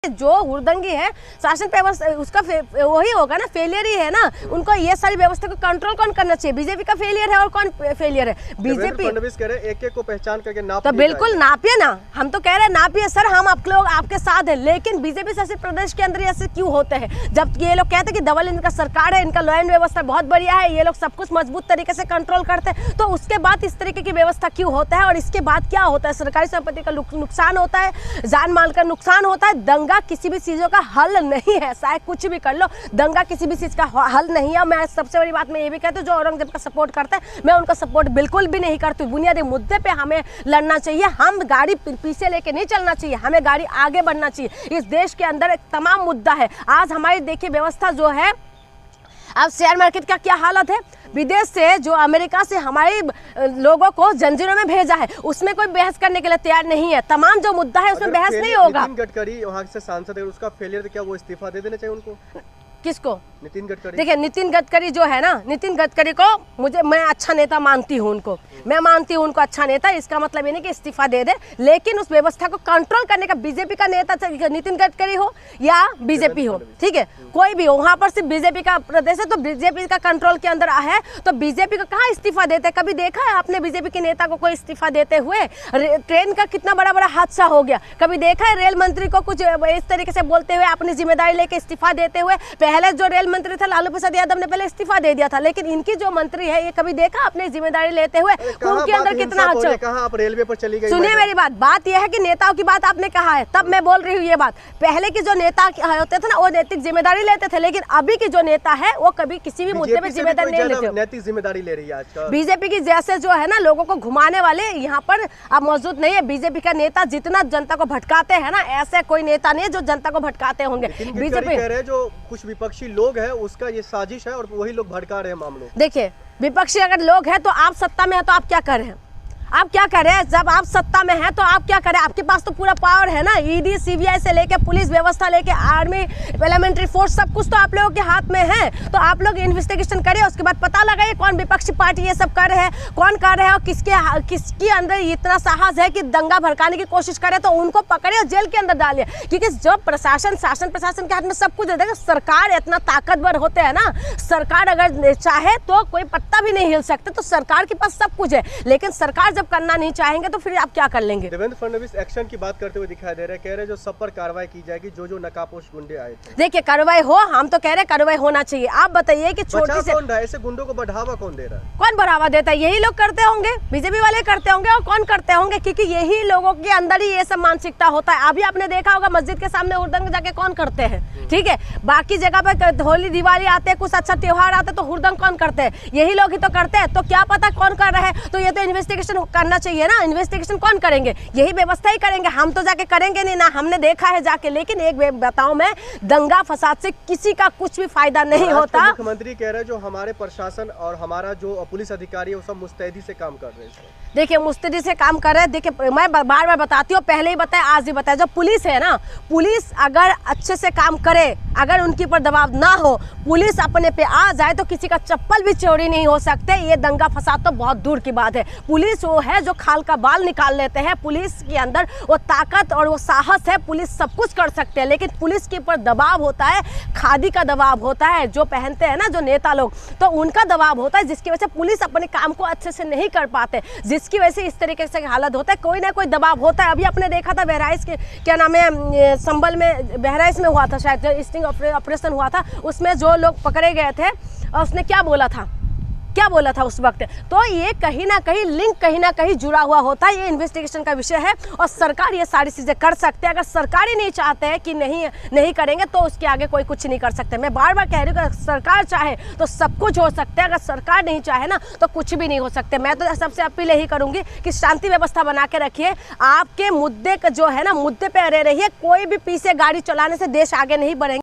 जो हुड़दंगी है शासन व्यवस्था उसका वही होगा ना, फेलियर ही है ना। उनको ये सारी व्यवस्था को कंट्रोल कौन करना चाहिए? बीजेपी का फेलियर है और कौन फेलियर है? बीजेपी। फडणवीस कह रहे हैं एक-एक को पहचान करके नाप तो बिल्कुल नापिए ना, हम तो कह रहे हैं नापिए सर, हम आप लोग आपके साथ हैं। लेकिन बीजेपी शासित प्रदेश के अंदर ऐसे क्यों होते हैं? जब ये लोग कहते हैं कि डबल इंजन का सरकार है, इनका लॉ एंड व्यवस्था बहुत बढ़िया है, ये लोग सब कुछ मजबूत तरीके से कंट्रोल करते हैं, तो उसके बाद इस तरीके की व्यवस्था क्यों होता है? और इसके बाद क्या होता है? सरकारी संपत्ति का नुकसान होता है, जान माल का नुकसान होता है। दंगा किसी भी चीजों का हल नहीं है, चाहे कुछ भी कर लो, दंगा किसी भी चीज का हल नहीं है। मैं सबसे बड़ी बात मैं ये भी कहती हूँ, जो औरंगजेब का सपोर्ट करता है मैं उनका सपोर्ट बिल्कुल भी नहीं करती। बुनियादी मुद्दे पे हमें लड़ना चाहिए, हम गाड़ी पीछे लेके नहीं चलना चाहिए, हमें गाड़ी आगे बढ़ना चाहिए। इस देश के अंदर एक तमाम मुद्दा है। आज हमारी देखिए व्यवस्था जो है, अब शेयर मार्केट का क्या हालत है, विदेश से जो अमेरिका से हमारे लोगों को जंजीरों में भेजा है, उसमें कोई बहस करने के लिए तैयार नहीं है। तमाम जो मुद्दा है उसमें बहस नहीं होगा। नितिन गडकरी वहाँ से सांसद है, उसका फेलियर, क्या वो इस्तीफा दे देना चाहिए उनको? किसको? नितिन गडकरी। देखिए नितिन गडकरी जो है ना, नितिन गडकरी को मैं अच्छा नेता मानती हूँ, उनको मैं मानती हूँ उनको अच्छा नेता। इसका मतलब ये नहीं कि इस्तीफा दे दे, लेकिन उस व्यवस्था को कंट्रोल करने का बीजेपी का नेता नितिन गडकरी हो या बीजेपी हो, ठीक है, कोई भी हो, वहाँ पर सिर्फ बीजेपी का प्रदेश है तो बीजेपी का कंट्रोल के अंदर है, तो बीजेपी को कहाँ इस्तीफा देते? कभी देखा है आपने बीजेपी के नेता को कोई इस्तीफा देते हुए? ट्रेन का कितना बड़ा बड़ा हादसा हो गया, कभी देखा है रेल मंत्री को कुछ इस तरीके से बोलते हुए, अपनी जिम्मेदारी लेके इस्तीफा देते हुए? पहले जो रेल मंत्री था लालू प्रसाद यादव ने पहले इस्तीफा दे दिया था, लेकिन इनकी जो मंत्री है ये कभी देखा अपनी जिम्मेदारी लेते हुए उनके अंदर कितना अच्छा? कहाँ आप रेलवे पर चली गई? सुनिए मेरी बात यह है कि नेताओं की बात आपने कहा है, तब मैं बोल रही हूँ ये बात। पहले के जो नेता होते थे ना, वो नैतिक जिम्मेदारी लेते थे, लेकिन अभी की जो नेता है वो कभी किसी भी मुद्दे पे जिम्मेदारी नहीं लेते। नैतिक जिम्मेदारी ले रही है आजकल बीजेपी की, जैसे जो है ना लोगों को घुमाने वाले यहाँ पर अब मौजूद नहीं है। बीजेपी का नेता जितना जनता को भटकाते हैं ना, ऐसे कोई नेता नहीं है जो जनता को भटकाते होंगे। बीजेपी कह रहे हैं जो कुछ विपक्षी लोग हैं उसका ये साजिश है और वही लोग भड़का रहे हैं मामलों। देखिए विपक्षी अगर लोग हैं तो आप सत्ता में है तो आप क्या कर रहे हैं? आप क्या करें? जब आप सत्ता में हैं तो आप क्या करें? आपके पास तो पूरा पावर है ना, ईडी सीबीआई से लेके पुलिस व्यवस्था लेके आर्मी पार्लियामेंट्री फोर्स सब कुछ तो आप लोगों के हाथ में है। तो आप लोग इन्वेस्टिगेशन करें, उसके बाद पता लगाइए कौन विपक्षी पार्टी ये सब कर रहे हैं, कौन कर रहे हैं और किसके अंदर इतना साहस है कि दंगा भड़काने की कोशिश करे, तो उनको पकड़े और जेल के अंदर डालिए। क्योंकि जब प्रशासन प्रशासन के हाथ में सब कुछ है, सरकार इतना ताकतवर होते हैं ना, सरकार अगर चाहे तो कोई पत्ता भी नहीं हिल सकते, तो सरकार के पास सब कुछ है। लेकिन सरकार जब करना नहीं चाहेंगे तो फिर आप क्या कर लेंगे? देवेंद्र फडणवीस एक्शन की बात करते हुए दिखाई दे रहे हैं, कह रहे हैं जो सब पर कार्रवाई की जाएगी, जो नकाबपोश गुंडे आए थे। देखिए कार्रवाई हो, हम तो कह रहे हैं कार्रवाई होना चाहिए। आप बताइए कि छोटी से ऐसे गुंडों को बढ़ावा कौन दे रहा है? कौन बढ़ावा देता है? यही लोग करते होंगे, बीजेपी वाले करते होंगे। और कौन करते होंगे? क्योंकि यही लोगों के अंदर ही ये सब मानसिकता होता है। अभी आपने देखा होगा मस्जिद के सामने हुड़दंग जाके कौन करते हैं, ठीक है, बाकी जगह पे होली दिवाली आते हैं, कुछ अच्छा त्योहार आता है तो हुड़दंग कौन करते हैं? यही लोग ही तो करते हैं। तो क्या पता कौन कर रहा है? तो ये तो इन्वेस्टिगेशन करना चाहिए ना। इन्वेस्टिगेशन कौन करेंगे? यही व्यवस्था ही करेंगे, हम तो जाके करेंगे नहीं ना, हमने देखा है जाके। लेकिन एक बताऊं मैं, दंगा फसाद से किसी का कुछ भी फायदा नहीं होता। मुख्यमंत्री कह रहे हैं जो हमारे प्रशासन और हमारा जो पुलिस अधिकारी है वो सब मुस्तैदी से काम कर रहे हैं। देखिए मुस्तैदी से काम कर रहे हैं। देखिए मैं बार बार बताती हूँ, पहले ही बताया आज ही बताया, जो पुलिस है ना, पुलिस अगर अच्छे से काम करे, अगर उनके ऊपर दबाव ना हो, पुलिस अपने पे आ जाए तो किसी का चप्पल भी चोरी नहीं हो सकते। ये दंगा फसाद तो बहुत दूर की बात है। पुलिस वो है जो खाल का बाल निकाल लेते हैं, पुलिस के अंदर वो ताकत और वो साहस है, पुलिस सब कुछ कर सकते हैं। लेकिन पुलिस के ऊपर दबाव होता है, खादी का दबाव होता है, जो पहनते हैं ना जो नेता लोग, तो उनका दबाव होता है, जिसकी वजह से पुलिस अपने काम को अच्छे से नहीं कर पाते, जिसकी वजह से इस तरीके से हालत होता है। कोई ना कोई दबाव होता है। अभी आपने देखा था बहराइच के क्या नाम है, संभल में, बहराइच में हुआ था शायद, जो स्टिंग ऑपरेशन हुआ था, उसमें जो लोग पकड़े गए थे और उसने क्या बोला था उस वक्त। तो ये कहीं ना कहीं लिंक कहीं ना कहीं जुड़ा हुआ होता है। ये इन्वेस्टिगेशन का विषय है और सरकार ये सारी चीजें कर सकते हैं। अगर सरकार ही नहीं चाहते हैं कि नहीं करेंगे तो उसके आगे कोई कुछ नहीं कर सकते। मैं बार बार कह रही हूँ कि सरकार चाहे तो सब कुछ हो सकता है, अगर सरकार नहीं चाहे ना तो कुछ भी नहीं हो सकते। मैं तो सबसे अपील यही करूंगी कि शांति व्यवस्था बना के रखिए, आपके मुद्दे का जो है ना, मुद्दे पे अड़े रहिए। कोई भी पीछे गाड़ी चलाने से देश आगे नहीं बढ़ेंगे।